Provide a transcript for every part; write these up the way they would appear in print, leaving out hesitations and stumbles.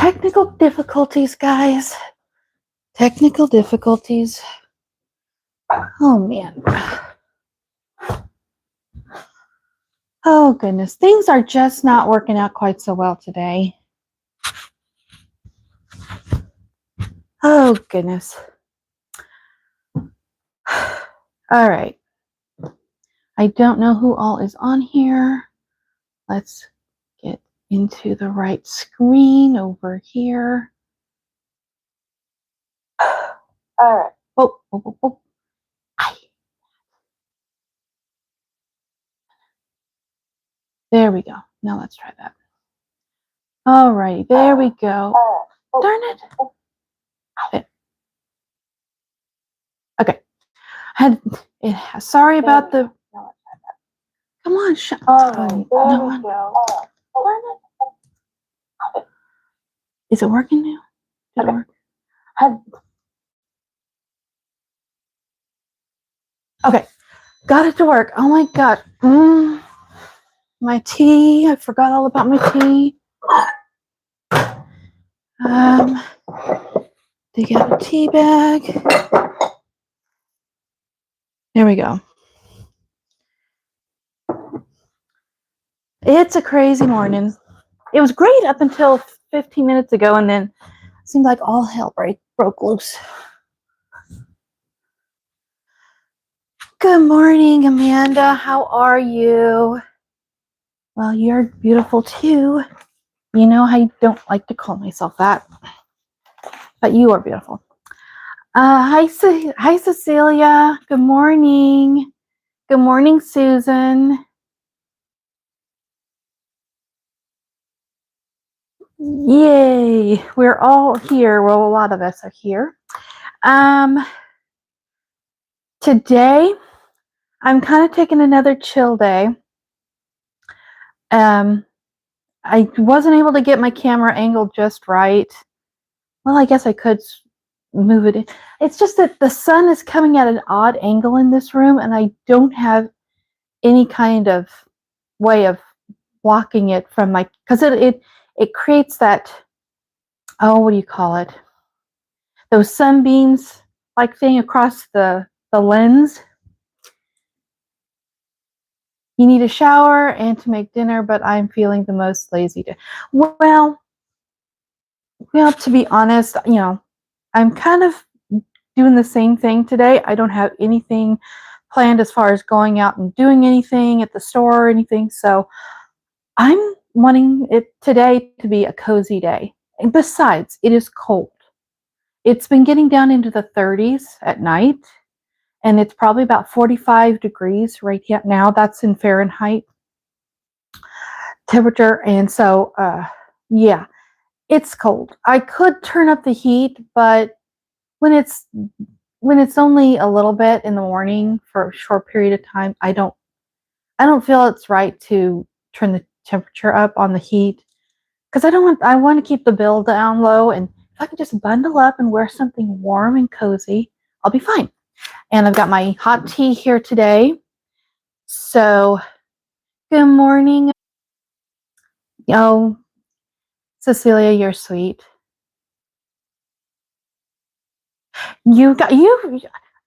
Technical difficulties, guys. Technical difficulties. Oh, man. Oh, goodness. Things are just not working out quite so well today. Oh, goodness. All right. I don't know who all is on here. Let's get into the right screen over here. All right. Oh, oh, oh, oh. There we go. Now let's try that. All right. There we go. Darn it. Okay. Sorry about the. Come on. All right. There we go. Is it working now? Did it work? Okay. Got it to work. Oh my God. My tea. I forgot all about my tea. Dig out a tea bag. There we go. It's a crazy morning. It was great up until 15 minutes ago, and then it seemed like all hell broke loose. Good morning, Amanda. How are you? Well, you're beautiful too. You know, I don't like to call myself that, but you are beautiful. Hi, Cecilia. Good morning. Good morning, Susan. Yay. We're all here. Well, a lot of us are here. Today, I'm kind of taking another chill day. I wasn't able to get my camera angle just right. Well, I guess I could move it in. It's just that the sun is coming at an odd angle in this room, and I don't have any kind of way of blocking it from my, because it creates that, oh, what do you call it? Those sunbeams like thing across the lens. You need a shower and to make dinner, but I'm feeling the most lazy. Well, to be honest, you know, I'm kind of doing the same thing today. I don't have anything planned as far as going out and doing anything at the store or anything. So I'm wanting it today to be a cozy day. And besides, it is cold. It's been getting down into the 30s at night, and it's probably about 45 degrees right now. That's in Fahrenheit temperature. And so, yeah, it's cold. I could turn up the heat, but when it's only a little bit in the morning for a short period of time, I don't feel it's right to turn the temperature up on the heat, because I want to keep the bill down low, and if I can just bundle up and wear something warm and cozy, I'll be fine. And I've got my hot tea here today. So, good morning. Oh, Cecilia, you're sweet.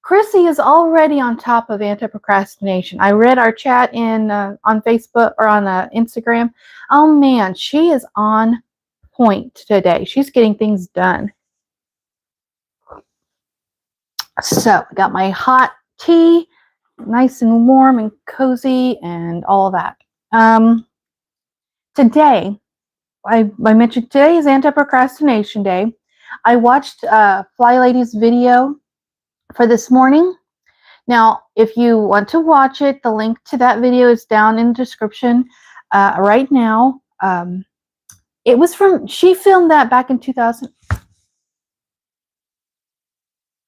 Chrissy is already on top of anti-procrastination. I read our chat on Facebook or on Instagram. Oh man, she is on point today. She's getting things done. So I got my hot tea, nice and warm and cozy and all that. Today, I mentioned today is anti-procrastination day. I watched FlyLady's video for this morning. Now, if you want to watch it, the link to that video is down in the description right now. It was she filmed that back in 2000.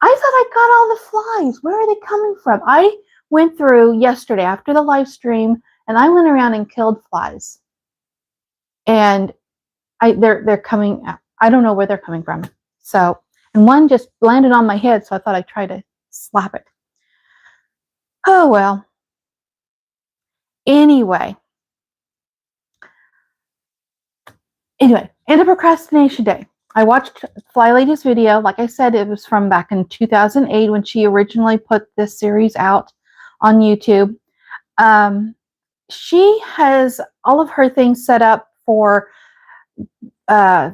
I thought I got all the flies. Where are they coming from? I went through yesterday after the live stream, and I went around and killed flies. And they're coming. I don't know where they're coming from. So, and one just landed on my head, so I thought I'd try to slap it. Oh well. Anyway, Anti-Procrastination Day. I watched FlyLady's video. Like I said, it was from back in 2008 when she originally put this series out on YouTube. She has all of her things set up for uh,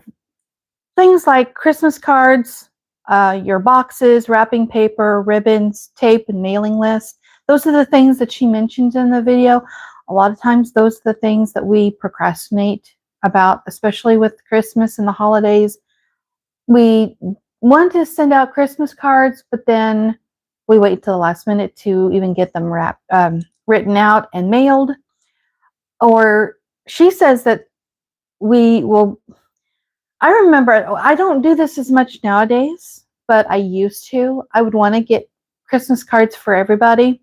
things like Christmas cards, your boxes, wrapping paper, ribbons, tape, and mailing lists. Those are the things that she mentions in the video. A lot of times, those are the things that we procrastinate about, especially with Christmas and the holidays. We want to send out Christmas cards, but then we wait till the last minute to even get them written out and mailed. Or she says that we will. I remember, I don't do this as much nowadays, but I used to. I would want to get Christmas cards for everybody,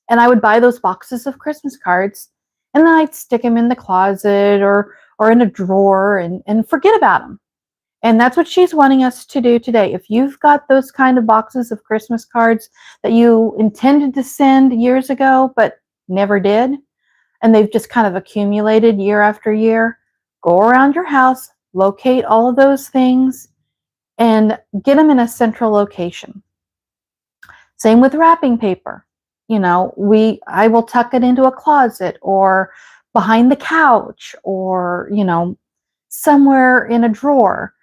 and I would buy those boxes of Christmas cards, and then I'd stick them in the closet or in a drawer and forget about them. And that's what she's wanting us to do today. If you've got those kind of boxes of Christmas cards that you intended to send years ago but never did, and they've just kind of accumulated year after year, go around your house, locate all of those things, and get them in a central location. Same with wrapping paper. You know, I will tuck it into a closet or behind the couch or, somewhere in a drawer.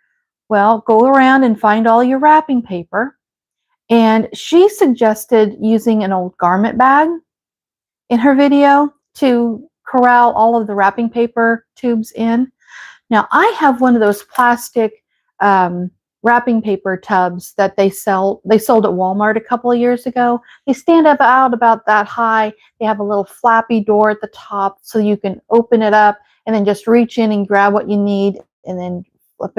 Well, go around and find all your wrapping paper. And she suggested using an old garment bag in her video to corral all of the wrapping paper tubes in. Now, I have one of those plastic wrapping paper tubs that they sold at Walmart a couple of years ago. They stand up out about that high. They have a little flappy door at the top so you can open it up and then just reach in and grab what you need and then flip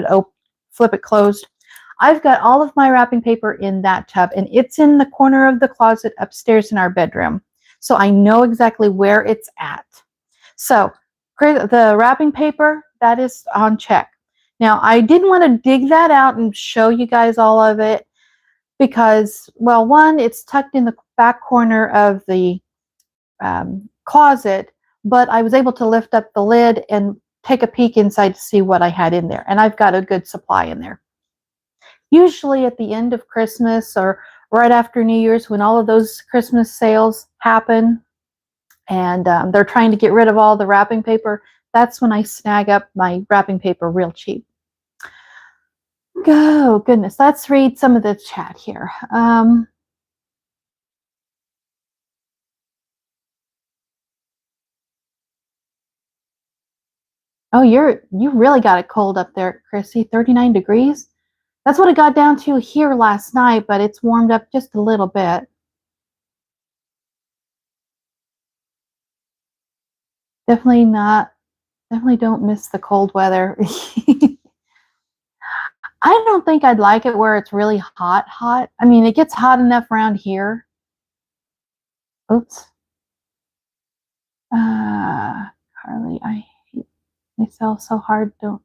it closed. I've got all of my wrapping paper in that tub, and it's in the corner of the closet upstairs in our bedroom. So I know exactly where it's at. So the wrapping paper, that is on check. Now, I didn't want to dig that out and show you guys all of it because, well, one, it's tucked in the back corner of the closet, but I was able to lift up the lid and take a peek inside to see what I had in there. And I've got a good supply in there. Usually at the end of Christmas or right after New Year's, when all of those Christmas sales happen and they're trying to get rid of all the wrapping paper, that's when I snag up my wrapping paper real cheap. Oh, goodness. Let's read some of the chat here. Oh, you really got it cold up there, Chrissy. 39 degrees. That's what it got down to here last night, but it's warmed up just a little bit. Definitely don't miss the cold weather. I don't think I'd like it where it's really hot. I mean, it gets hot enough around here. Oops. Carly, I hate myself so hard. I'm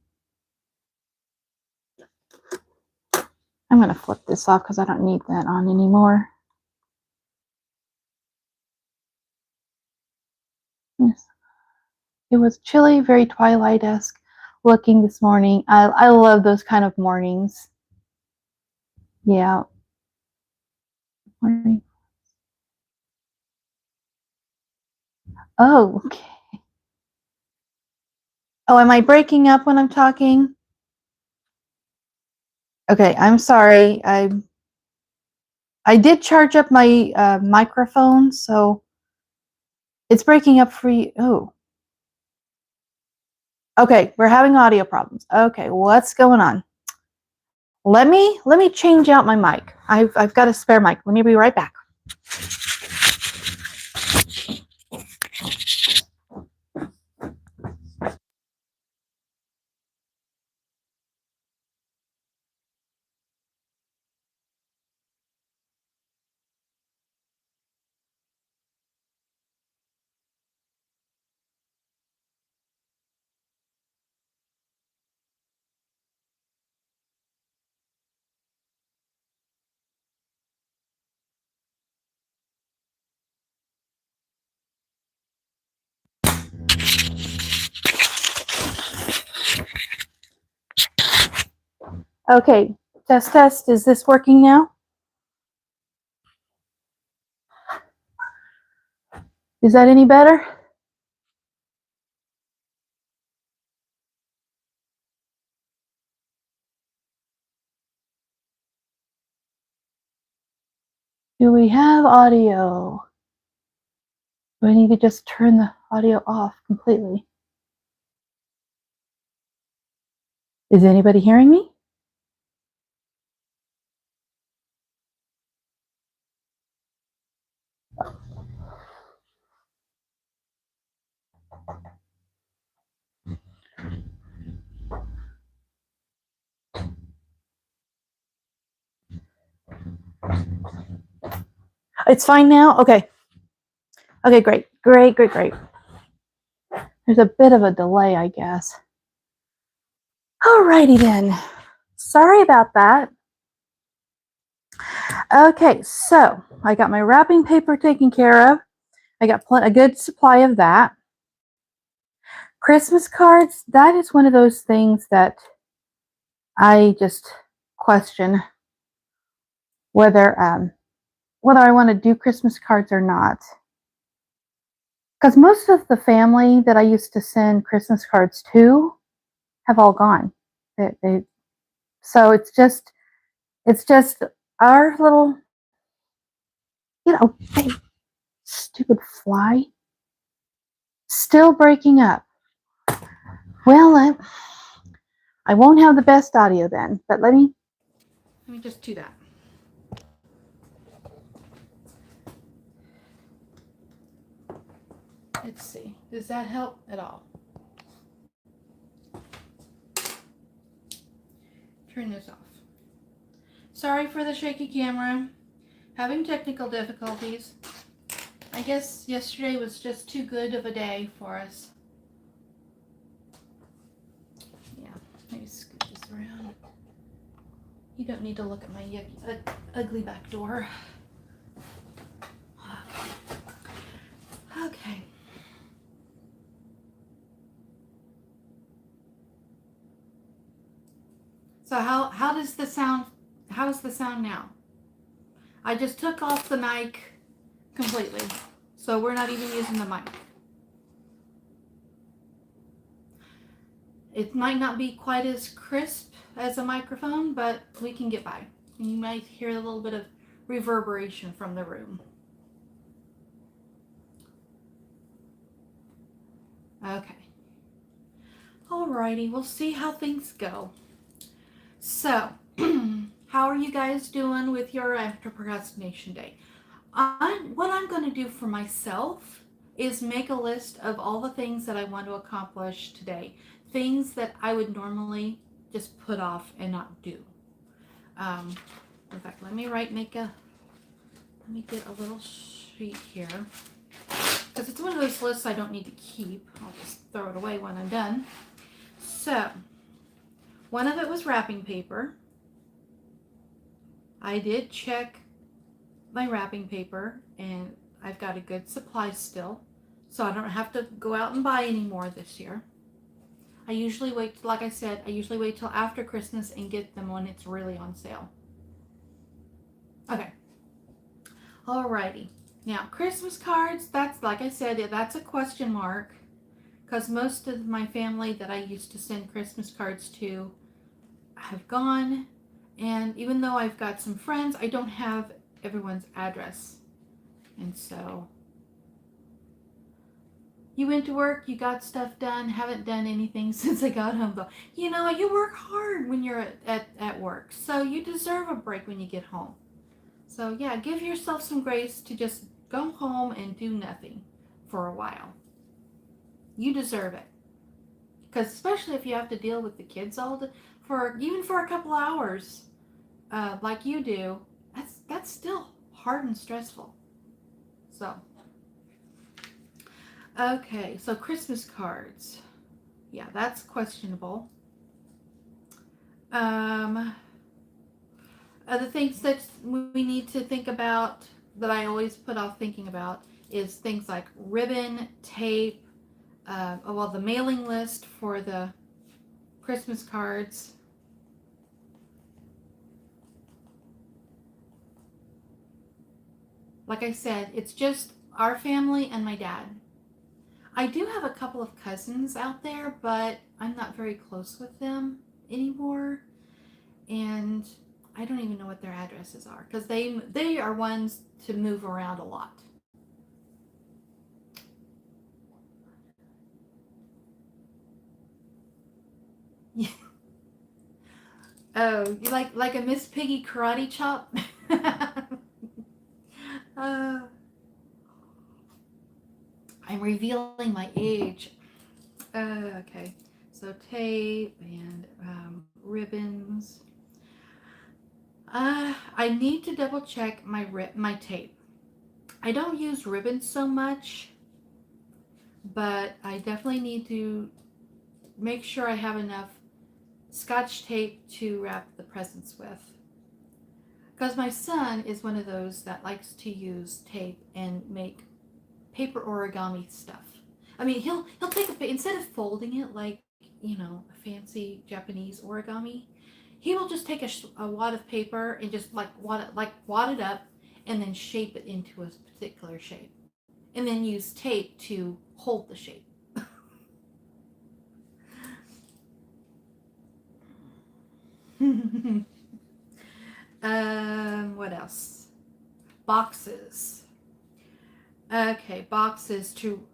going to flip this off because I don't need that on anymore. Yes. It was chilly, very twilight-esque looking this morning. I love those kind of mornings. Yeah. Morning. Oh, okay. Oh, am I breaking up when I'm talking? Okay, I'm sorry. I did charge up my microphone, so it's breaking up for you. Oh. Okay, we're having audio problems. Okay, what's going on? Let me change out my mic. I've got a spare mic. Let me be right back. Okay, test. Is this working now? Is that any better? Do we have audio? Do I need to just turn the audio off completely? Is anybody hearing me? It's fine now? Okay. Okay, great. Great. There's a bit of a delay, I guess. Alrighty then. Sorry about that. Okay, so I got my wrapping paper taken care of. I got a good supply of that. Christmas cards, that is one of those things that I just question whether I want to do Christmas cards or not. Because most of the family that I used to send Christmas cards to have all gone. So it's just our little, hey, stupid fly, still breaking up. Well, I won't have the best audio then, but let me just do that. Let's see. Does that help at all? Turn this off. Sorry for the shaky camera. Having technical difficulties. I guess yesterday was just too good of a day for us. Yeah, let me scoot this around. You don't need to look at my ugly back door. Okay. So how does the sound? How's the sound now? I just took off the mic completely, so we're not even using the mic. It might not be quite as crisp as a microphone, but we can get by. You might hear a little bit of reverberation from the room. Okay. Alrighty, we'll see how things go. So, how are you guys doing with your Anti-Procrastination Day? What I'm going to do for myself is make a list of all the things that I want to accomplish today. Things that I would normally just put off and not do. In fact, let me get a little sheet here. Because it's one of those lists I don't need to keep. I'll just throw it away when I'm done. So, one of it was wrapping paper. I did check my wrapping paper and I've got a good supply still. So I don't have to go out and buy any more this year. I usually wait, like I said, till after Christmas and get them when it's really on sale. Okay. Alrighty. Now, Christmas cards, that's, like I said, that's a question mark. Because most of my family that I used to send Christmas cards to have gone. And even though I've got some friends, I don't have everyone's address. And so, you went to work, you got stuff done, haven't done anything since I got home though. You know, you work hard when you're at work. So you deserve a break when you get home. So yeah, give yourself some grace to just go home and do nothing for a while. You deserve it. Because especially if you have to deal with the kids even for a couple hours, like you do, that's still hard and stressful. So, okay, so Christmas cards. Yeah, that's questionable. Other things that we need to think about that I always put off thinking about is things like ribbon, tape, the mailing list for the Christmas cards. like I said, it's just our family and my dad. I do have a couple of cousins out there, but I'm not very close with them anymore, and I don't even know what their addresses are because they are ones to move around a lot. Oh, you like a Miss Piggy karate chop? uh, I'm revealing my age. Okay, so tape and ribbons. I need to double check my tape. I don't use ribbons so much, but I definitely need to make sure I have enough scotch tape to wrap the presents with. Because my son is one of those that likes to use tape and make paper origami stuff. I mean, he'll take instead of folding it like a fancy Japanese origami, he will just take a wad of paper and just wad it up, and then shape it into a particular shape, and then use tape to hold the shape. What else? Boxes. Okay, boxes to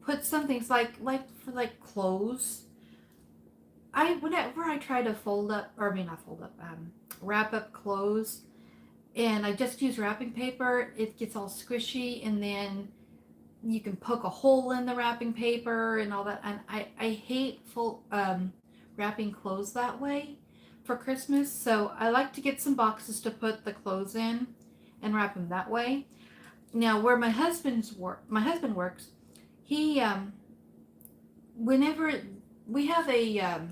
put some things like for like clothes. I whenever I try to fold up, or I mean not fold up, wrap up clothes, and I just use wrapping paper, it gets all squishy, and then you can poke a hole in the wrapping paper and all that. And I hate full wrapping clothes that way for Christmas. So I like to get some boxes to put the clothes in and wrap them that way. Now, where my husband works, he whenever we have a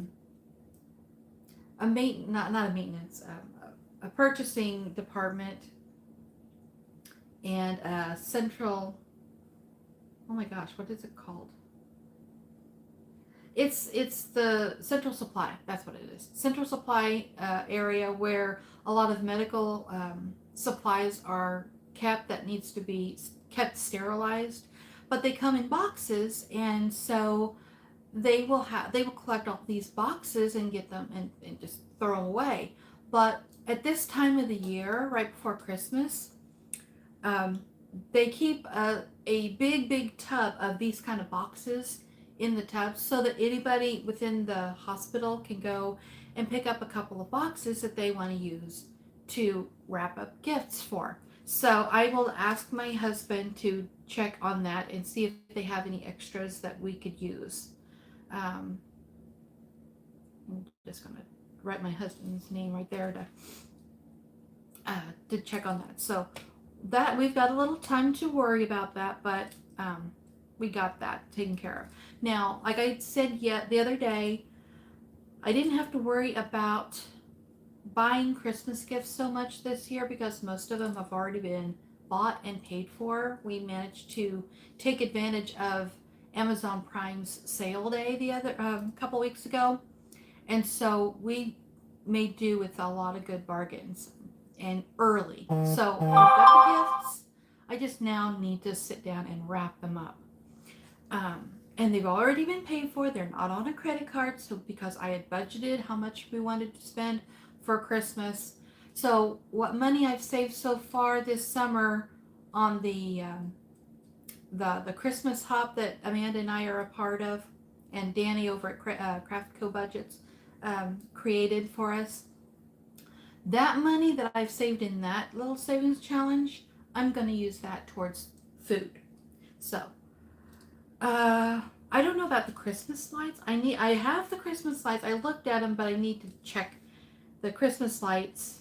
not a maintenance a purchasing department and a central, oh my gosh, what is it called? It's the central supply. That's what it is. Central supply area where a lot of medical supplies are kept that needs to be kept sterilized, but they come in boxes, and so they will collect all these boxes and get them and just throw them away. But at this time of the year, right before Christmas, um, they keep a big tub of these kind of boxes in the tub so that anybody within the hospital can go and pick up a couple of boxes that they want to use to wrap up gifts for. So I will ask my husband to check on that and see if they have any extras that we could use. I'm just going to write my husband's name right there to check on that. So that we've got a little time to worry about that, but we got that taken care of. Now, like I said the other day, I didn't have to worry about buying Christmas gifts so much this year because most of them have already been bought and paid for. We managed to take advantage of Amazon Prime's sale day the other couple weeks ago, and so we made do with a lot of good bargains and early. So I've got the gifts. I just now need to sit down and wrap them up. And they've already been paid for. They're not on a credit card, so because I had budgeted how much we wanted to spend for Christmas. So what money I've saved so far this summer on the Christmas hop that Amanda and I are a part of, and Danny over at Craft Co Budgets created for us. That money that I've saved in that little savings challenge, I'm going to use that towards food. So, I don't know about the Christmas lights. I have the Christmas lights. I looked at them, but I need to check the Christmas lights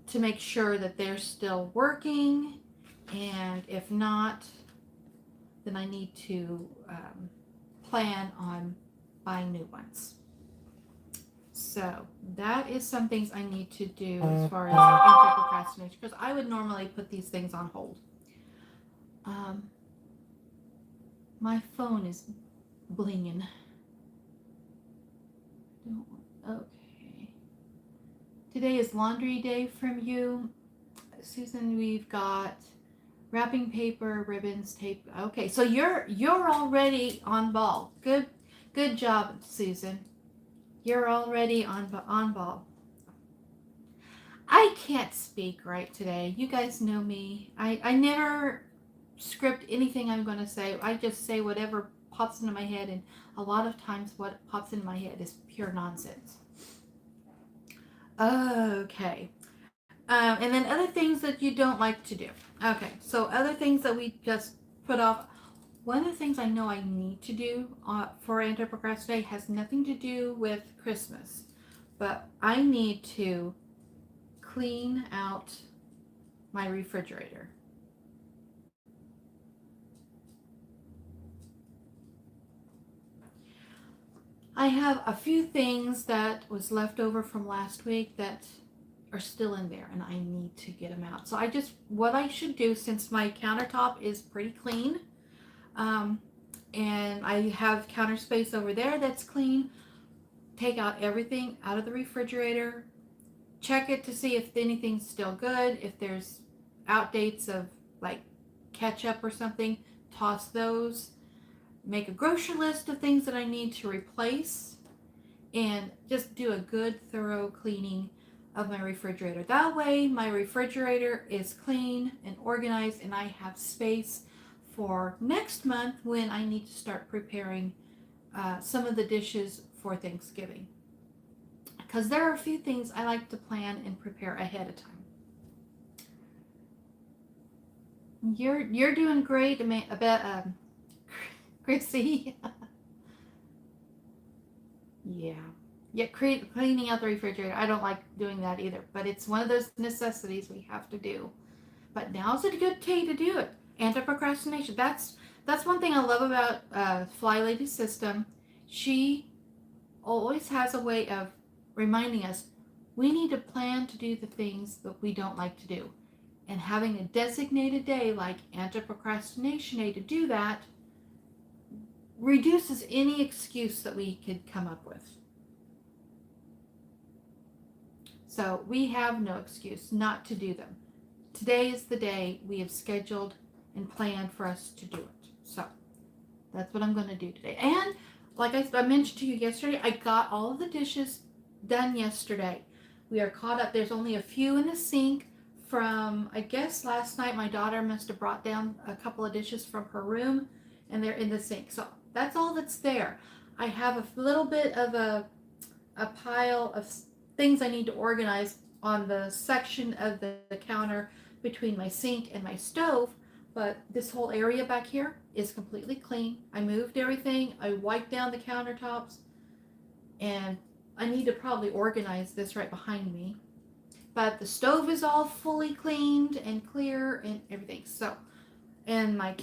to make sure that they're still working. And if not, then I need to plan on buying new ones. So that is some things I need to do as far as anti-procrastination, because I would normally put these things on hold. My phone is blinging. Okay. Today is laundry day from you. Susan, we've got wrapping paper, ribbons, tape. Okay, so you're already on ball. Good job, Susan. You're already on ball. I can't speak right today. You guys know me. I never script anything I'm going to say. I just say whatever pops into my head, and a lot of times what pops into my head is pure nonsense. Okay. And then other things that you don't like to do. Okay, so other things that we just put off. One of the things I know I need to do for anti-procrastinate has nothing to do with Christmas, but I need to clean out my refrigerator. I have a few things that was left over from last week that are still in there, and I need to get them out. So what I should do, since my countertop is pretty clean, and I have counter space over there that's clean, take out everything out of the refrigerator, check it to see if anything's still good. If there's outdates of like ketchup or something, toss those. Make a grocery list of things that I need to replace, and just do a good thorough cleaning of my refrigerator. That way my refrigerator is clean and organized, and I have space for next month when I need to start preparing some of the dishes for Thanksgiving. Because there are a few things I like to plan and prepare ahead of time. You're doing great, Chrissy. Yeah. Yeah, cleaning out the refrigerator. I don't like doing that either, but it's one of those necessities we have to do. But now's a good day to do it. Anti-procrastination. That's one thing I love about FlyLady's system. She always has a way of reminding us we need to plan to do the things that we don't like to do. And having a designated day like Anti-Procrastination Day to do that reduces any excuse that we could come up with. So we have no excuse not to do them. Today is the day we have scheduled and planned for us to do it. So that's what I'm going to do today. And like I mentioned to you yesterday, I got all of the dishes done yesterday. We are caught up. There's only a few in the sink from, I guess last night my daughter must have brought down a couple of dishes from her room, and they're in the sink. So that's all that's there. I have a little bit of a pile of things I need to organize on the section of the counter between my sink and my stove, but this whole area back here is completely clean. I moved everything. I wiped down the countertops, and I need to probably organize this right behind me. But the stove is all fully cleaned and clear and everything. So, and my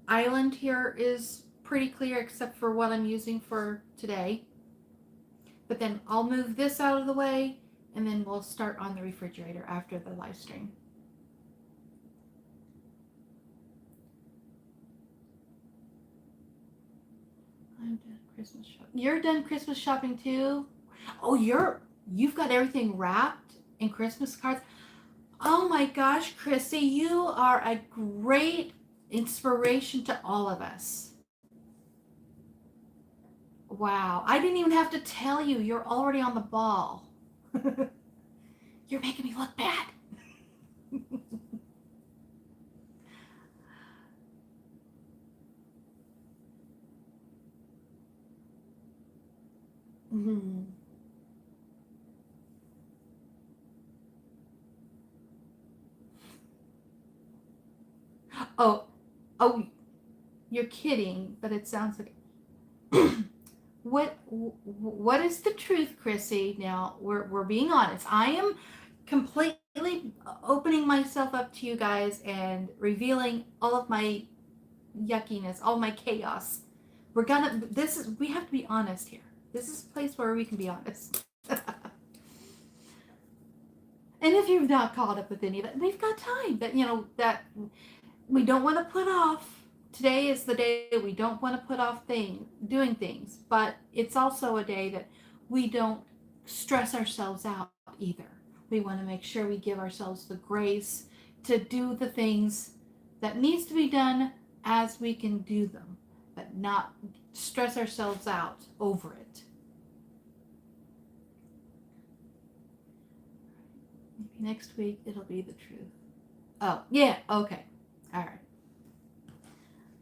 island here is pretty clear except for what I'm using for today. But then I'll move this out of the way, and then we'll start on the refrigerator after the live stream. I'm done Christmas shopping. You're done Christmas shopping too? Oh, you've got everything wrapped in Christmas cards. Oh my gosh, Chrissy, you are a great inspiration to all of us. Wow, I didn't even have to tell you. You're already on the ball. You're making me look bad. Mm. Oh, oh, you're kidding, but it sounds like what is the truth, Chrissy? Now we're being honest. I am completely opening myself up to you guys and revealing all of my yuckiness, all my chaos. We have to be honest here. This is a place where we can be honest. And if you've not caught up with any of it, we've got time. That we don't want to put off. Today is the day we don't want to put off doing things, but it's also a day that we don't stress ourselves out either. We want to make sure we give ourselves the grace to do the things that needs to be done as we can do them, but not stress ourselves out over it. Maybe next week it'll be the truth. Oh, yeah, okay. All right.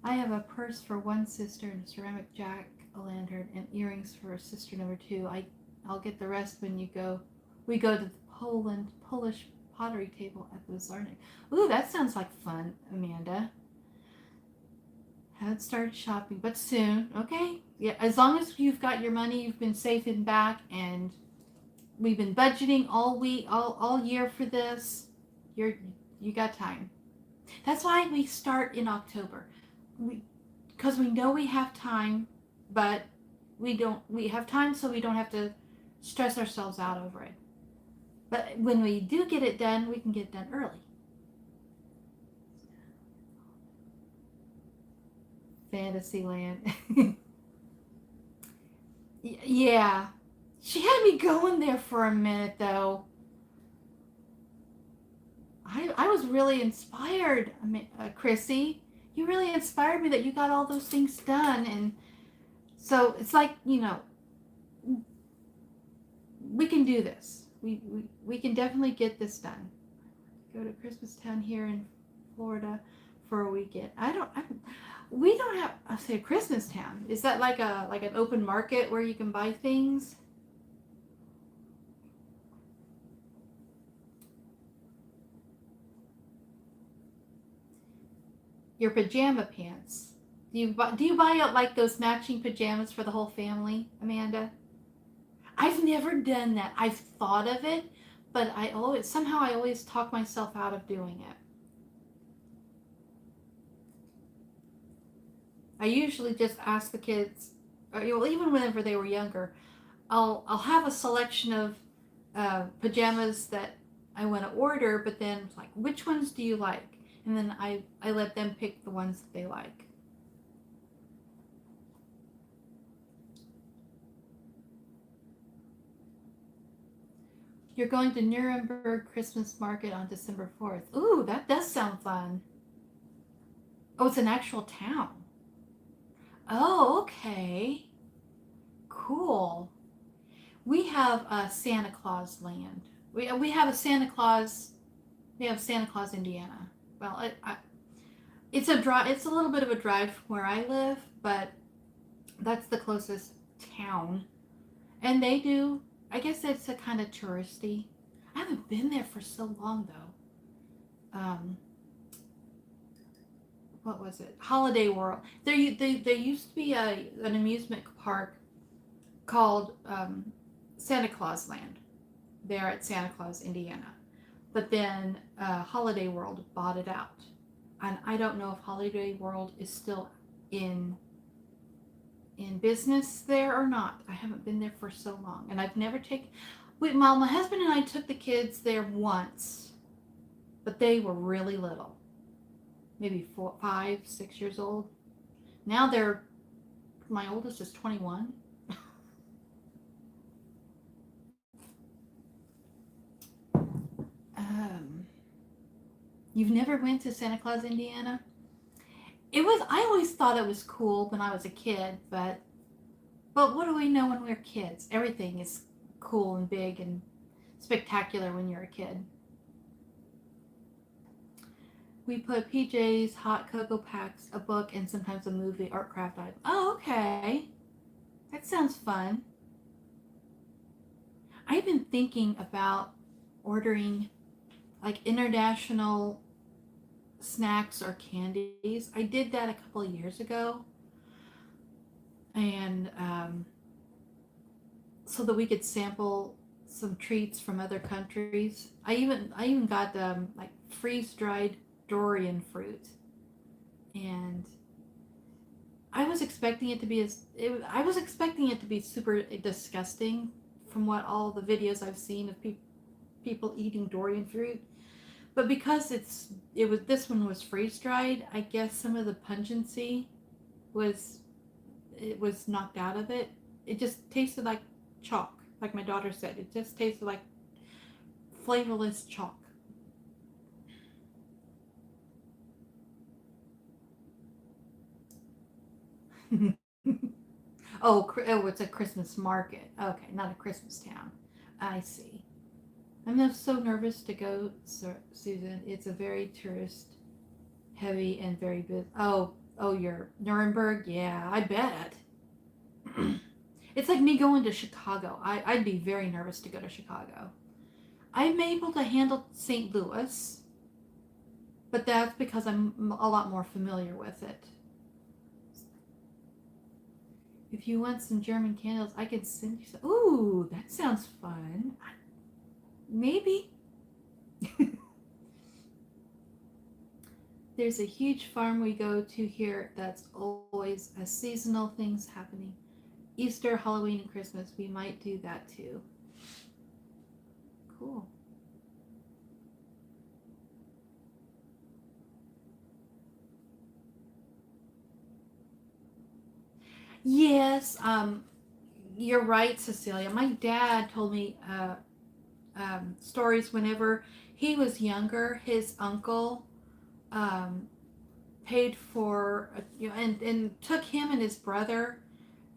I have a purse for one sister and a ceramic jack-o'-lantern and earrings for sister number two. I'll get the rest when you go. We go to the Polish pottery table at the bazaar. Ooh, that sounds like fun, Amanda. Haven't started shopping, but soon. Okay. Yeah, as long as you've got your money, you've been saving back, and we've been budgeting all week, all year for this. You got time. That's why we start in October. Because we know we have time, but we have time so we don't have to stress ourselves out over it. But when we do get it done, we can get it done early. Fantasyland. Yeah. She had me going there for a minute, though. I was really inspired, Chrissy. You really inspired me that you got all those things done. And so it's like, we can do this. We can definitely get this done. Go to Christmas Town here in Florida for a weekend. We don't have, I say, a Christmas Town. Is that like an open market where you can buy things? Your pajama pants. Do you buy like those matching pajamas for the whole family, Amanda? I've never done that. I've thought of it, but I always talk myself out of doing it. I usually just ask the kids, or even whenever they were younger, I'll have a selection of pajamas that I want to order, but then it's like, which ones do you like? And then I let them pick the ones that they like. You're going to Nuremberg Christmas Market on December 4th. Ooh, that does sound fun. Oh, it's an actual town. Oh, okay. Cool. We have a Santa Claus land. We have a Santa Claus. We have Santa Claus, Indiana. Well, it's a drive. It's a little bit of a drive from where I live, but that's the closest town. And they do. I guess it's a kind of touristy. I haven't been there for so long though. What was it? Holiday World. There used to be an amusement park called Santa Claus Land there at Santa Claus, Indiana. But then Holiday World bought it out. And I don't know if Holiday World is still in business there or not. I haven't been there for so long. And I've never taken... my husband and I took the kids there once, but they were really little. Maybe 4, 5, 6 years old. Now my oldest is 21. You've never went to Santa Claus, Indiana? I always thought it was cool when I was a kid, but what do we know when we're kids? Everything is cool and big and spectacular when you're a kid. We put PJs, hot cocoa packs, a book, and sometimes a movie or craft item. Oh, okay. That sounds fun. I've been thinking about ordering like international snacks or candies. I did that a couple of years ago, and so that we could sample some treats from other countries. I even got like freeze dried durian fruit, and I was expecting it to be super disgusting from what all the videos I've seen of people eating durian fruit. But because this one was freeze dried, I guess some of the pungency was knocked out of it. It just tasted like chalk. Like my daughter said, it just tasted like flavorless chalk. Oh, it's a Christmas market. Okay, not a Christmas town. I see. I'm so nervous to go, Susan. It's a very tourist heavy and very busy. Oh, you're Nuremberg? Yeah, I bet. It's like me going to Chicago. I'd be very nervous to go to Chicago. I'm able to handle St. Louis, but that's because I'm a lot more familiar with it. If you want some German candles, I could send you some. Ooh, that sounds fun. Maybe. There's a huge farm we go to here that's always a seasonal things happening. Easter, Halloween, and Christmas. We might do that too. Cool. Yes, you're right, Cecilia. My dad told me stories whenever he was younger. His uncle um, paid for, and took him and his brother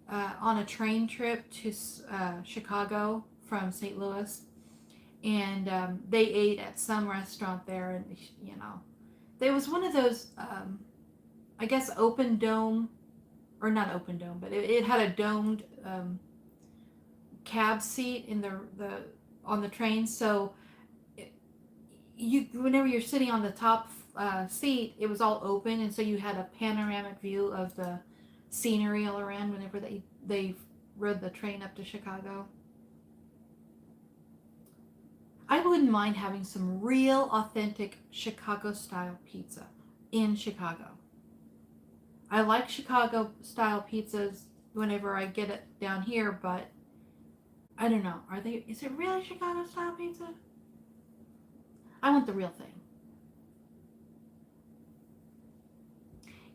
on a train trip to Chicago from St. Louis, and they ate at some restaurant there, and you know, there was one of those, I guess, open dome, or not open dome, but it had a domed cab seat in the on the train, so you whenever you're sitting on the top seat, it was all open, and so you had a panoramic view of the scenery all around whenever they rode the train up to Chicago. I wouldn't mind having some real authentic Chicago style pizza in Chicago. I like Chicago style pizzas whenever I get it down here, but I don't know. Are they? Is it really Chicago style pizza? I want the real thing.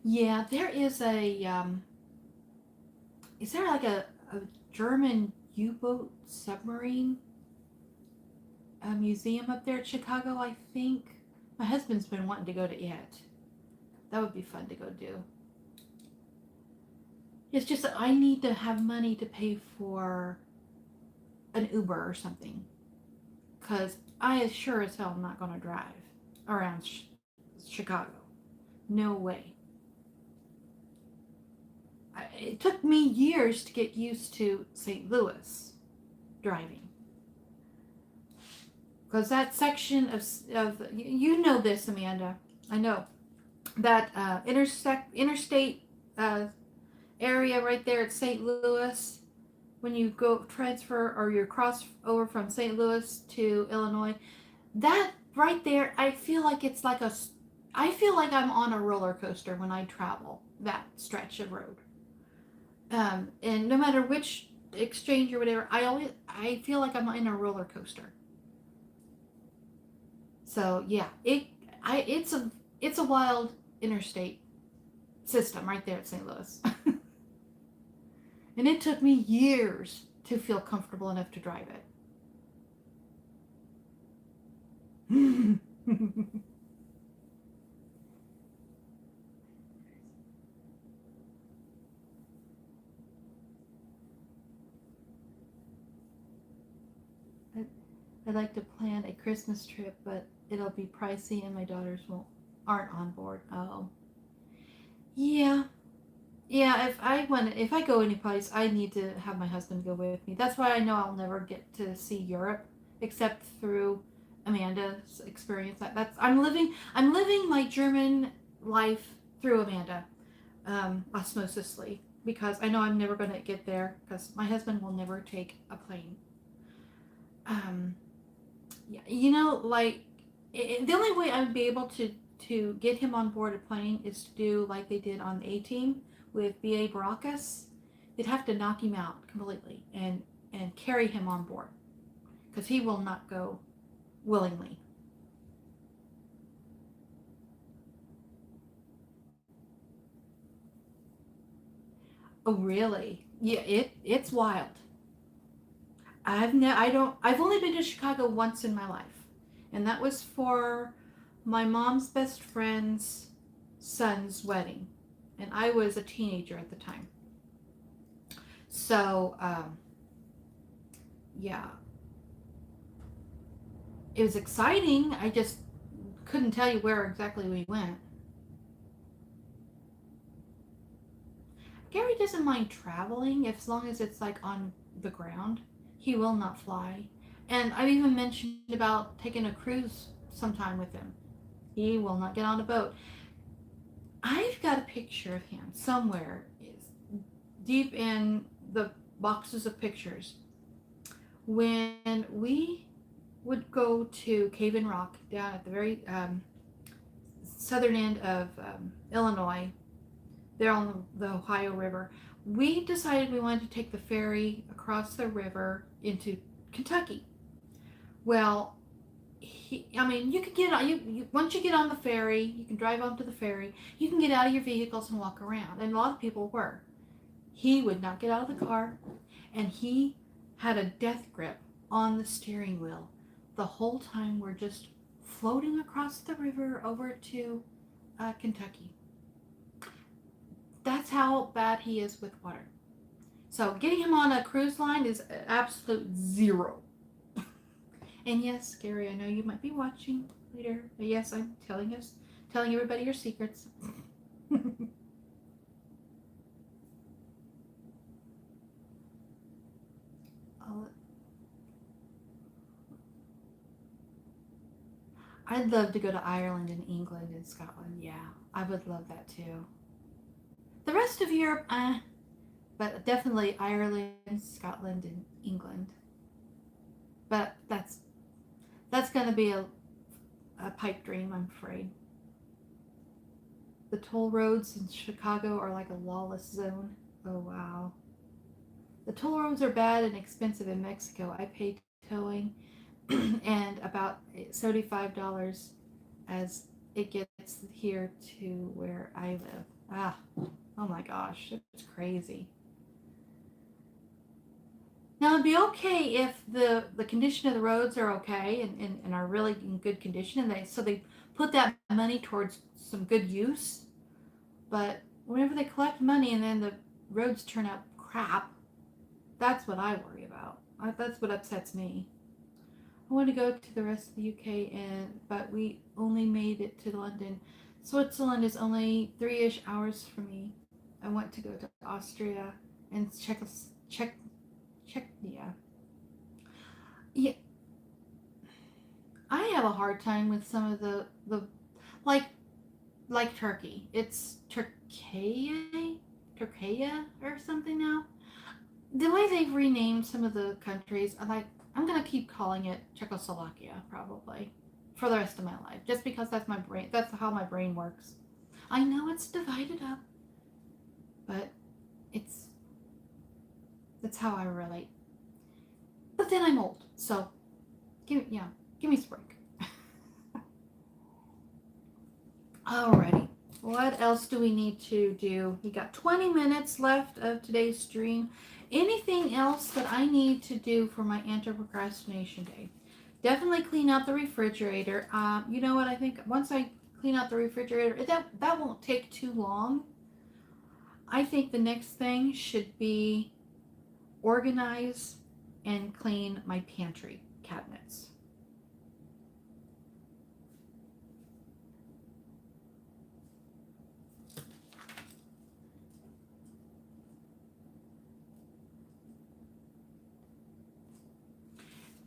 Yeah, there is a. Is there like a German U-boat submarine museum up there at Chicago? I think my husband's been wanting to go to it. That would be fun to go do. It's just that I need to have money to pay for an Uber or something, because I sure as hell am not going to drive around Chicago. No way. It took me years to get used to St. Louis driving, because that section of you know this, Amanda. I know that interstate area right there at St. Louis, when you go transfer or you cross over from St. Louis to Illinois, that right there, I feel like I'm on a roller coaster when I travel that stretch of road. And no matter which exchange or whatever, I feel like I'm in a roller coaster. So yeah, it's a wild interstate system right there at St. Louis. And it took me years to feel comfortable enough to drive it. I'd like to plan a Christmas trip, but it'll be pricey and my daughters won't aren't on board. Oh. Yeah. Yeah, if I go any place, I need to have my husband go with me. That's why I know I'll never get to see Europe except through Amanda's experience. That's I'm living my German life through Amanda, osmosisly, because I know I'm never going to get there because my husband will never take a plane. Um, yeah, like the only way I'd be able to get him on board a plane is to do like they did on the A Team with B.A. Baracus. They'd have to knock him out completely and carry him on board because he will not go willingly. Oh, really? Yeah, it's wild. I've only been to Chicago once in my life, and that was for my mom's best friend's son's wedding, and I was a teenager at the time. So yeah, it was exciting. I just couldn't tell you where exactly we went. Gary doesn't mind traveling as long as it's like on the ground. He will not fly. And I've even mentioned about taking a cruise sometime with him. He will not get on a boat. I've got a picture of him somewhere deep in the boxes of pictures when we would go to Cave in Rock down at the very southern end of Illinois, there on the Ohio River. We decided we wanted to take the ferry across the river into Kentucky. Well, I mean, you could get on. Once you get on the ferry, you can drive onto the ferry. You can get out of your vehicles and walk around, and a lot of people were. He would not get out of the car, and he had a death grip on the steering wheel the whole time we're just floating across the river over to Kentucky. That's how bad he is with water. So getting him on a cruise line is absolute zero. And yes, Gary, I know you might be watching later. But yes, I'm telling everybody your secrets. I'd love to go to Ireland and England and Scotland. Yeah, I would love that too. The rest of Europe, but definitely Ireland, Scotland, and England. But that's gonna be a pipe dream, I'm afraid. The toll roads in Chicago are like a lawless zone. Oh wow. The toll roads are bad and expensive in Mexico. I pay towing and about $75 as it gets here to where I live. Ah, oh my gosh, it's crazy. Now it'd be okay if the condition of the roads are okay and are really in good condition, and they put that money towards some good use. But whenever they collect money and then the roads turn out crap, that's what I worry about. That's what upsets me. I want to go to the rest of the UK, but we only made it to London. Switzerland is only 3-ish hours from me. I want to go to Austria and yeah. Yeah, I have a hard time with some of the like like Turkey. It's Turkey or something now. The way they've renamed some of the countries, I'm gonna keep calling it Czechoslovakia probably for the rest of my life, just because that's my brain. That's how my brain works. I know it's divided up, but it's that's how I relate. But then I'm old, so give me spring. Alrighty. What else do we need to do? We got 20 minutes left of today's stream. Anything else that I need to do for my anti-procrastination day? Definitely clean out the refrigerator. You know what? I think once I clean out the refrigerator, that won't take too long. I think the next thing should be organize and clean my pantry cabinets.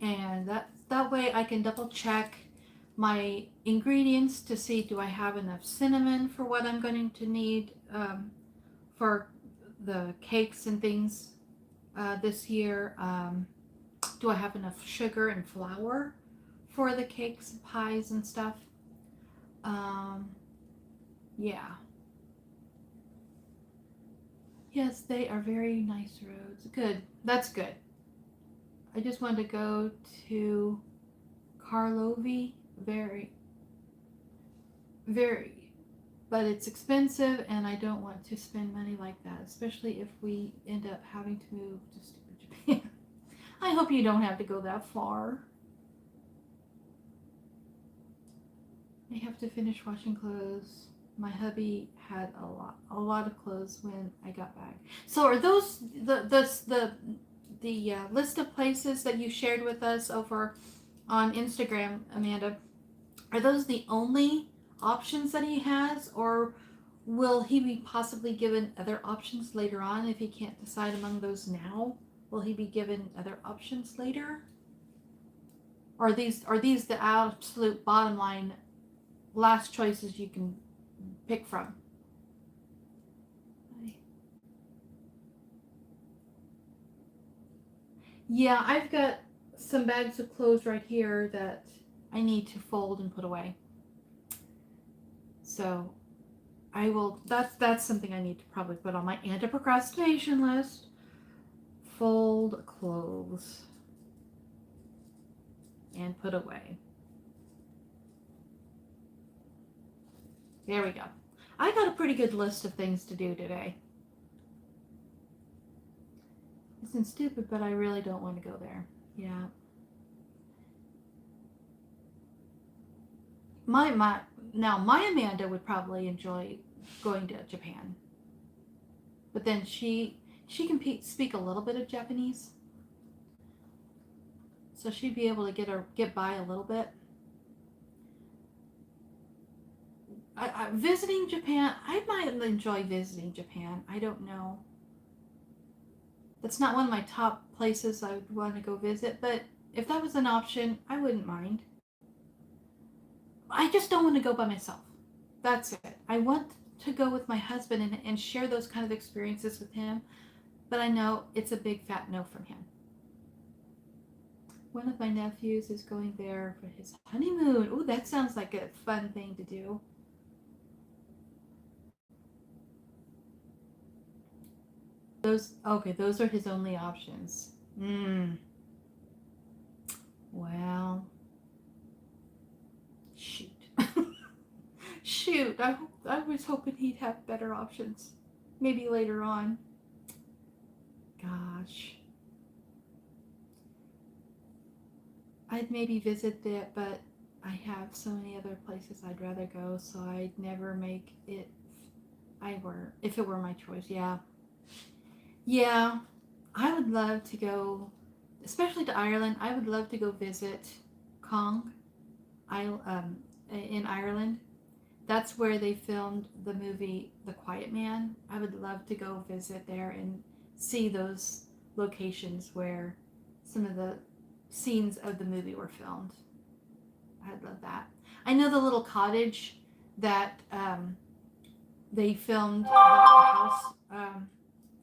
And that way I can double check my ingredients to see, do I have enough cinnamon for what I'm going to need for the cakes and things this year. Do I have enough sugar and flour for the cakes and pies and stuff? Um, yeah. Yes, they are very nice roads. Good. That's good. I just wanted to go to Karlovy. Very, very, but it's expensive, and I don't want to spend money like that, especially if we end up having to move to stupid Japan. I hope you don't have to go that far. I have to finish washing clothes. My hubby had a lot of clothes when I got back. So are those the list of places that you shared with us over on Instagram, Amanda? Are those the only options that he has, or will he be possibly given other options later on if he can't decide among those now? Will he be given other options later? Or are these the absolute bottom line last choices you can pick from? Yeah, I've got some bags of clothes right here that I need to fold and put away. So I will. That's something I need to probably put on my anti-procrastination list. Fold clothes and put away. There we go. I got a pretty good list of things to do today. Isn't stupid, but I really don't want to go there. Yeah. My now my Amanda would probably enjoy going to Japan, but then she can speak a little bit of Japanese, so she'd be able to get by a little bit. Visiting Japan, I might enjoy visiting Japan. I don't know. That's not one of my top places I would want to go visit, but if that was an option, I wouldn't mind. I just don't want to go by myself. That's it. I want to go with my husband and share those kind of experiences with him, but I know it's a big fat no from him. One of my nephews is going there for his honeymoon. Ooh, that sounds like a fun thing to do. Those are his only options. Well, shoot. Shoot, I was hoping he'd have better options. Maybe later on. Gosh. I'd maybe visit that, but I have so many other places I'd rather go, so I'd never make it if it were my choice. Yeah. Yeah. I would love to go, especially to Ireland. I would love to go visit Kong, in Ireland. That's where they filmed the movie The Quiet Man. I would love to go visit there and see those locations where some of the scenes of the movie were filmed. I'd love that. I know the little cottage that they filmed the house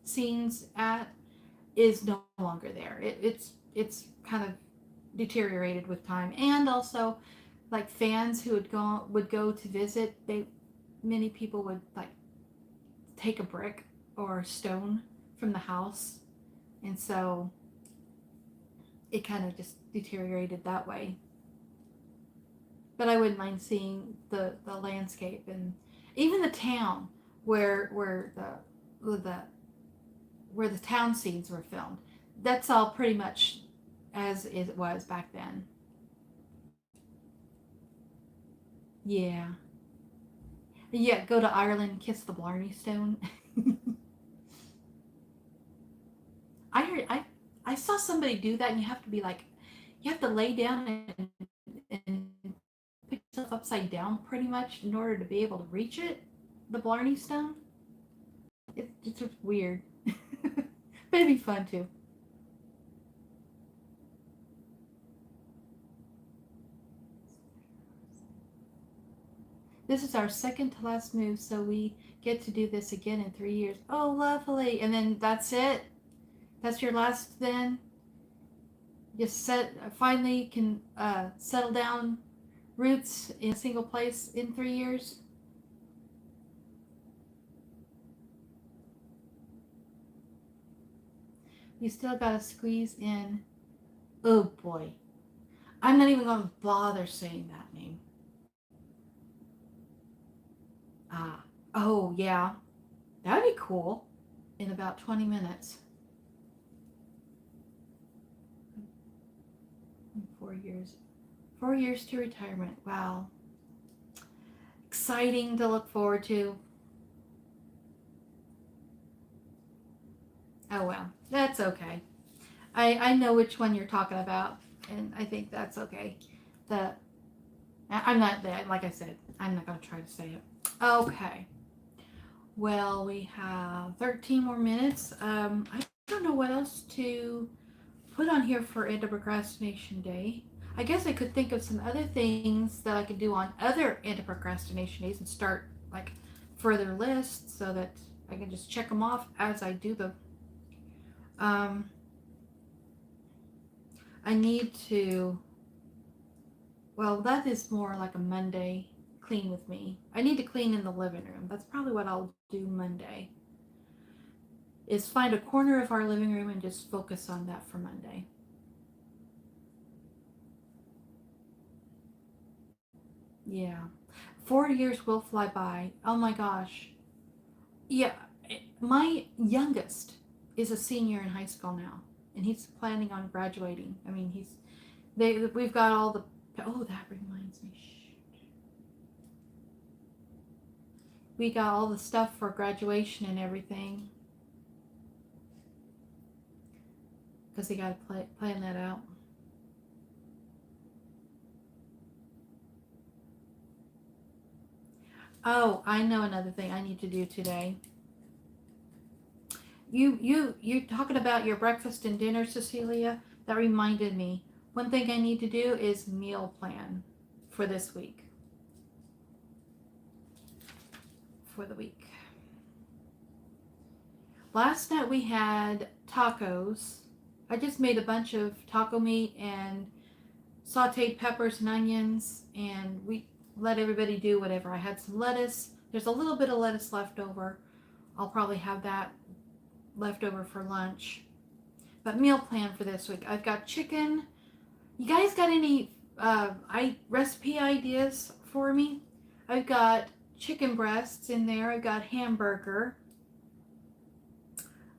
scenes at is no longer there. It's kind of deteriorated with time, and also like fans who would go to visit, they many people would like take a brick or a stone from the house, and so it kind of just deteriorated that way. But I wouldn't mind seeing the landscape and even the town where the where the town scenes were filmed. That's all pretty much as it was back then. Yeah. Yeah, go to Ireland and kiss the Blarney Stone. I saw somebody do that, and you have to be like, you have to lay down and put yourself upside down pretty much in order to be able to reach it, the Blarney Stone. It's just weird, but it'd be fun too. This is our second to last move, so we get to do this again in 3 years. Oh, lovely! And then that's it. That's your last. Then you finally can settle down roots in a single place in 3 years. You still gotta squeeze in. Oh boy, I'm not even gonna bother saying that name. Ah, oh yeah, that'd be cool. In about 20 minutes. 4 years. 4 years to retirement. Wow. Exciting to look forward to. Oh well, that's okay. I know which one you're talking about, and I think that's okay. The I'm not that, like I said, I'm not going to try to say it. Okay. Well, we have 13 more minutes. I don't know what else to put on here for Anti-Procrastination Day. I guess I could think of some other things that I could do on other Anti-Procrastination days and start like further lists so that I can just check them off as I do them. Um, I need to, well, that is more like a Monday clean with me. I need to clean in the living room. That's probably what I'll do Monday. Is find a corner of our living room and just focus on that for Monday. Yeah. 4 years will fly by. Oh my gosh. Yeah. My youngest is a senior in high school now, and he's planning on graduating. I mean, we've got all the, oh, that reminds me. We got all the stuff for graduation and everything because he got to plan that out. Oh, I know another thing I need to do today. You're talking about your breakfast and dinner, Cecilia. That reminded me. One thing I need to do is meal plan for this week. For the week. Last night we had tacos. I just made a bunch of taco meat and sauteed peppers and onions, and we let everybody do whatever. I had some lettuce. There's a little bit of lettuce left over. I'll probably have that left over for lunch. But meal plan for this week. I've got chicken. You guys got any recipe ideas for me? I've got chicken breasts in there. I've got hamburger.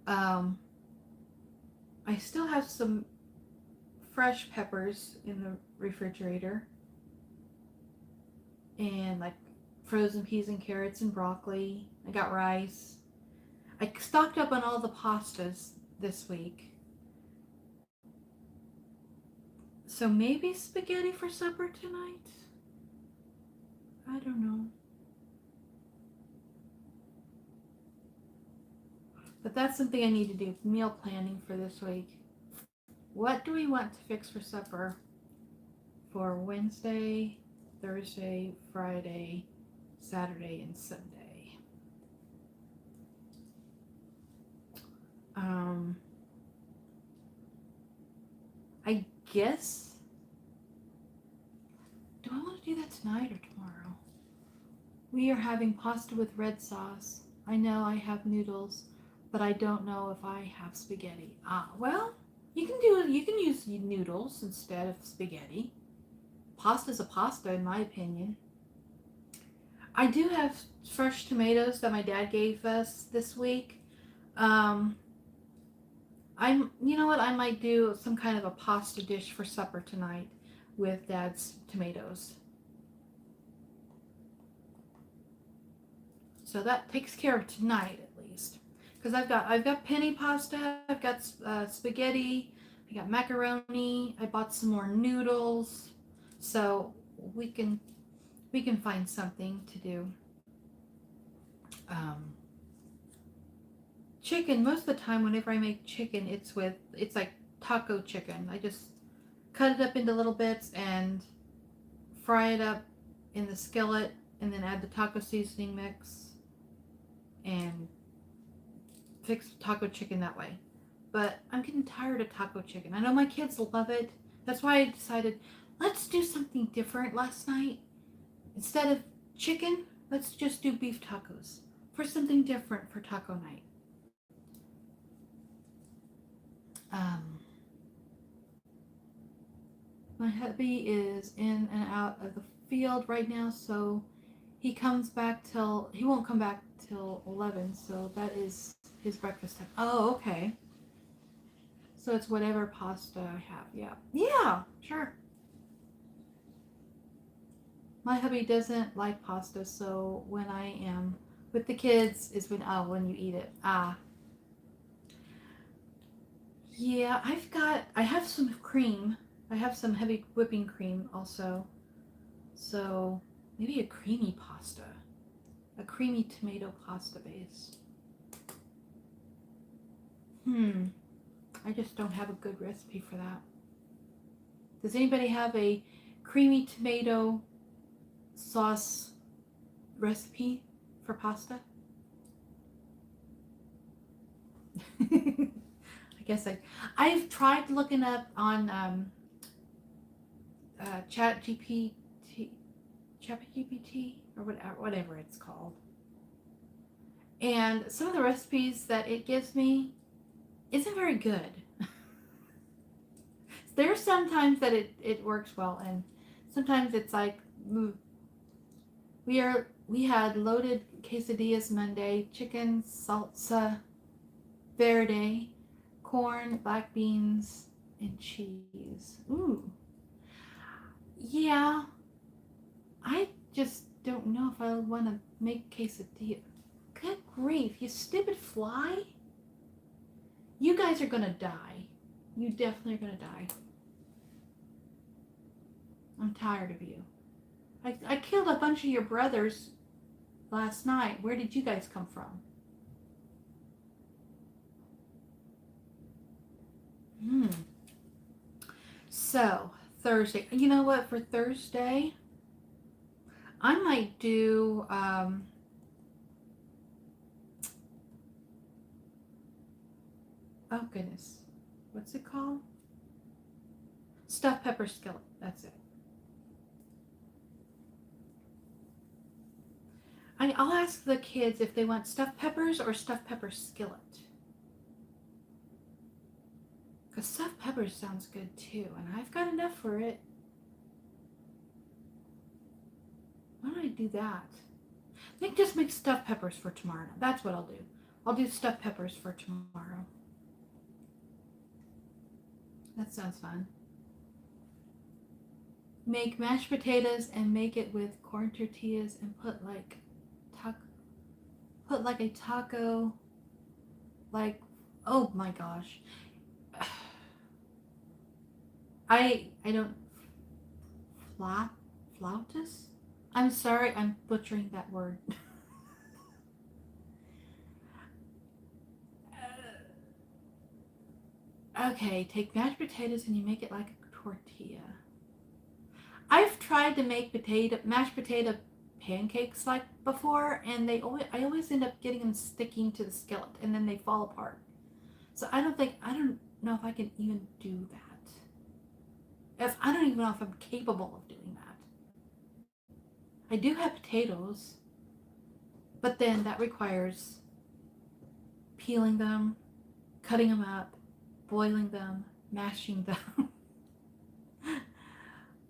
Um, I still have some fresh peppers in the refrigerator. And like frozen peas and carrots and broccoli. I got rice. I stocked up on all the pastas this week. So maybe spaghetti for supper tonight? I don't know. But that's something I need to do. Meal planning for this week. What do we want to fix for supper for Wednesday, Thursday, Friday, Saturday, and Sunday? I guess. Do I want to do that tonight or tomorrow? We are having pasta with red sauce. I know I have noodles, but I don't know if I have spaghetti. Well, you can do it. You can use noodles instead of spaghetti. Pasta's a pasta, in my opinion. I do have fresh tomatoes that my dad gave us this week. You know what? I might do some kind of a pasta dish for supper tonight with Dad's tomatoes. So that takes care of tonight at least. Because I've got penny pasta, I've got spaghetti, I got macaroni, I bought some more noodles. So we can find something to do. Chicken, most of the time whenever I make chicken, it's like taco chicken. I just cut it up into little bits and fry it up in the skillet and then add the taco seasoning mix and fix taco chicken that way. But I'm getting tired of taco chicken. I know my kids love it. That's why I decided let's do something different last night. Instead of chicken, let's just do beef tacos for something different for taco night. My hubby is in and out of the field right now, so he won't come back till 11, so that is his breakfast time. Oh, okay. So it's whatever pasta I have. Yeah. Yeah, sure. My hubby doesn't like pasta, so when I am with the kids is when you eat it. Yeah, I have some cream. I have some heavy whipping cream also. So maybe a creamy pasta. A creamy tomato pasta base. I just don't have a good recipe for that. Does anybody have a creamy tomato sauce recipe for pasta? I guess I've tried looking up on Chat GPT, or whatever it's called, and some of the recipes that it gives me isn't very good. There's sometimes that it works well, and sometimes it's like we had loaded quesadillas Monday, chicken salsa verde, corn, black beans, and cheese. Ooh. Yeah, I just don't know if I want to make quesadilla. Good grief, you stupid fly. You guys are gonna die. You definitely are gonna die. I'm tired of you. I killed a bunch of your brothers last night. Where did you guys come from? So, Thursday. You know what? For Thursday, I might do oh goodness. What's it called? Stuffed pepper skillet. That's it. I'll ask the kids if they want stuffed peppers or stuffed pepper skillet. Because stuffed peppers sounds good too, and I've got enough for it. Why don't I do that? I think just make stuffed peppers for tomorrow. That's what I'll do. I'll do stuffed peppers for tomorrow. That sounds fun. Make mashed potatoes and make it with corn tortillas and put like a taco, like, oh my gosh. I don't flautus? I'm sorry, I'm butchering that word. Okay, take mashed potatoes and you make it like a tortilla. I've tried to make mashed potato pancakes like before, and I always end up getting them sticking to the skillet, and then they fall apart. So I don't know if I can even do that. I don't even know if I'm capable of doing that. I do have potatoes, but then that requires peeling them, cutting them up, boiling them, mashing them.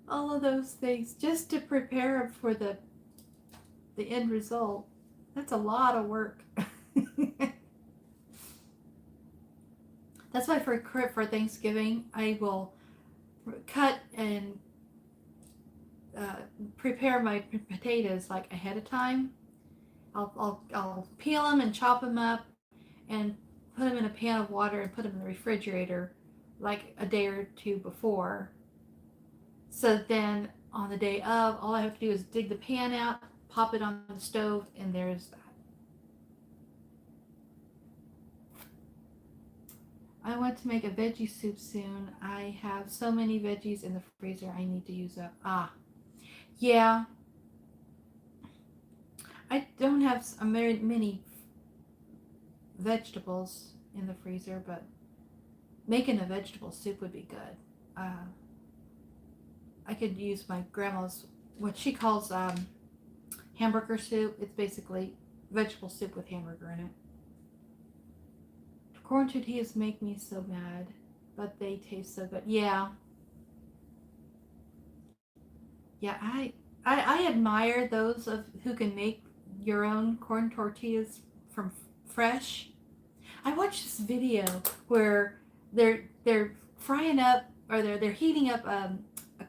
All of those things just to prepare them for the end result. That's a lot of work. That's why for Thanksgiving I will cut and prepare my potatoes like ahead of time. I'll peel them and chop them up and put them in a pan of water and put them in the refrigerator like a day or two before. So then on the day of, all I have to do is dig the pan out, pop it on the stove, and there's that. I want to make a veggie soup soon. I have so many veggies in the freezer I need to use up. Yeah. I don't have very many vegetables in the freezer, but making a vegetable soup would be good. I could use my grandma's, what she calls hamburger soup. It's basically vegetable soup with hamburger in it. Corn tortillas make me so mad, but they taste so good. Yeah. Yeah, I admire those of who can make your own corn tortillas from fresh. I watched this video where they're frying up, or they're heating up a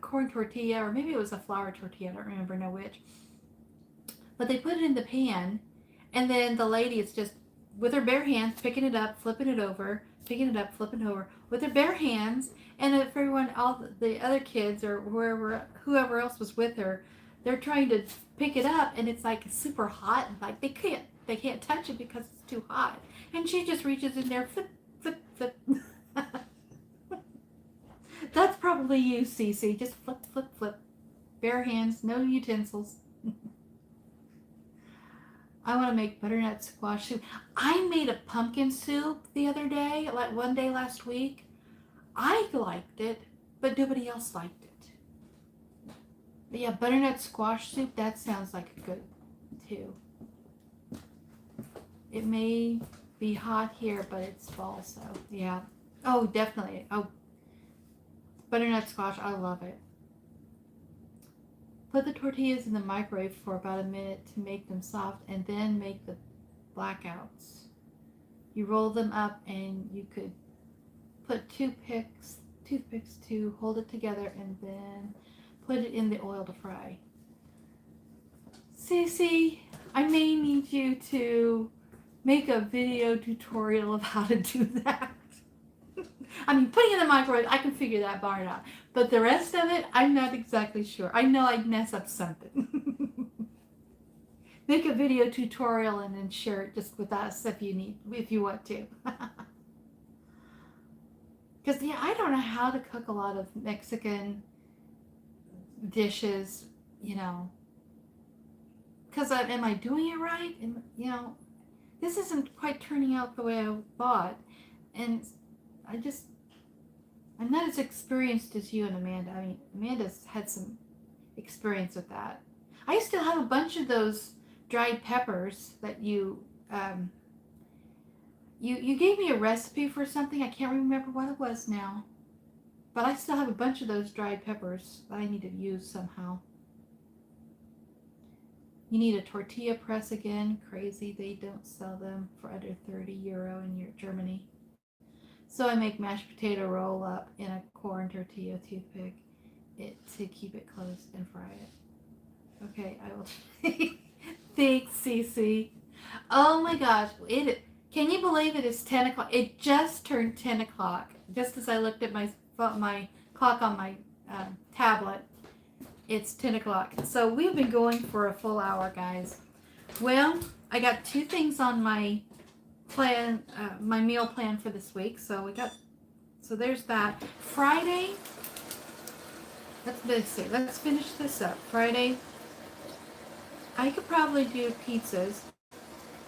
corn tortilla, or maybe it was a flour tortilla. I don't remember now which. But they put it in the pan, and then the lady is just with her bare hands picking it up, flipping it over, picking it up, flipping it over with her bare hands. And if everyone, all the other kids or whoever else was with her, they're trying to pick it up, and it's like super hot, and like they can't touch it because it's too hot. And she just reaches in there, flip, flip, flip. That's probably you, Cece. Just flip, flip, flip. Bare hands, no utensils. I want to make butternut squash soup. I made a pumpkin soup the other day, like one day last week. I liked it, but nobody else liked it. But yeah, butternut squash soup, that sounds like good too. It may be hot here, but it's fall, so yeah. Oh, definitely. Oh, butternut squash, I love it. Put the tortillas in the microwave for about a minute to make them soft, and then make the blackouts. You roll them up, and you could put toothpicks to hold it together, and then put it in the oil to fry. Cece, I may need you to make a video tutorial of how to do that. I mean, putting it in the microwave, I can figure that part out. But the rest of it, I'm not exactly sure. I know I'd mess up something. Make a video tutorial and then share it just with us if you want to. Because yeah, I don't know how to cook a lot of Mexican dishes, because am I doing it right? And this isn't quite turning out the way I thought, and I'm not as experienced as you and Amanda. I mean, Amanda's had some experience with that. I still have a bunch of those dried peppers that you gave me a recipe for something. I can't remember what it was now. But I still have a bunch of those dried peppers that I need to use somehow. You need a tortilla press again. Crazy, they don't sell them for under €30 in Germany. So I make mashed potato roll up in a corn tortilla toothpick to keep it closed and fry it. Okay, I will. Thanks, Cece. Oh my gosh, can you believe it is 10 o'clock? It just turned 10 o'clock. Just as I looked at my clock on my tablet, it's 10 o'clock. So we've been going for a full hour, guys. Well, I got two things on my plan, my meal plan for this week. So there's that. Friday, let's finish this up. Friday, I could probably do pizzas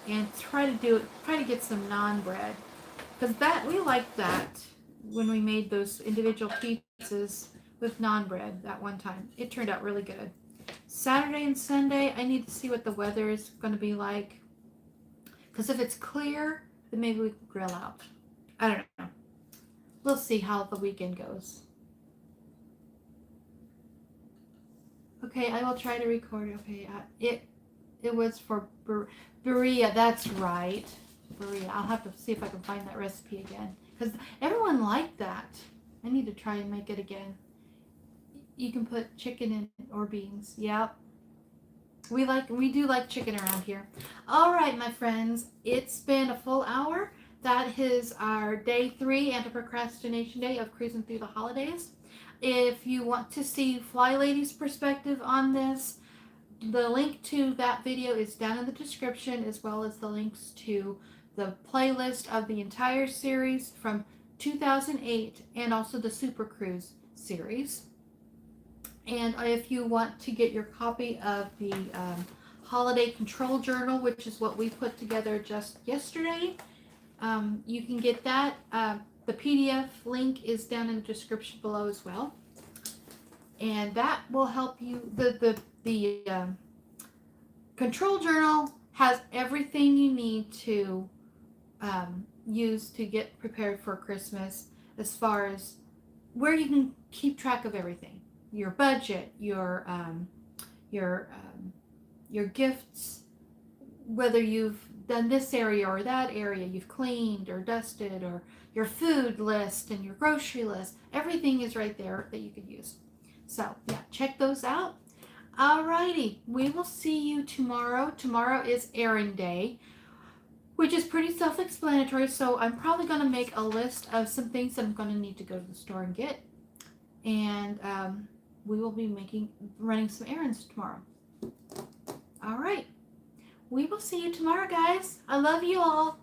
and try to get some naan bread, because we liked that when we made those individual pizzas with naan bread that one time. It turned out really good. Saturday and Sunday, I need to see what the weather is going to be like, because if it's clear, then maybe we can grill out. I don't know. We'll see how the weekend goes. Okay, I will try to record. Okay, it was for Berea. That's right, Berea. I'll have to see if I can find that recipe again, because everyone liked that. I need to try and make it again. You can put chicken in or beans. Yep. We do like chicken around here. All right, my friends, it's been a full hour. That is our day 3 anti-procrastination day of cruising through the holidays. If you want to see FlyLady's perspective on this, the link to that video is down in the description, as well as the links to the playlist of the entire series from 2008 and also the Super Cruise series. And if you want to get your copy of the Holiday Control Journal, which is what we put together just yesterday, you can get that. The PDF link is down in the description below as well. And that will help you. The Control Journal has everything you need to use to get prepared for Christmas, as far as where you can keep track of everything. Your budget, your gifts, whether you've done this area or that area, you've cleaned or dusted, or your food list and your grocery list. Everything is right there that you could use. So yeah, check those out. Alrighty, we will see you tomorrow. Tomorrow is errand day, which is pretty self-explanatory. So I'm probably going to make a list of some things that I'm going to need to go to the store and get, and we will be running some errands tomorrow. All right, we will see you tomorrow, guys. I love you all.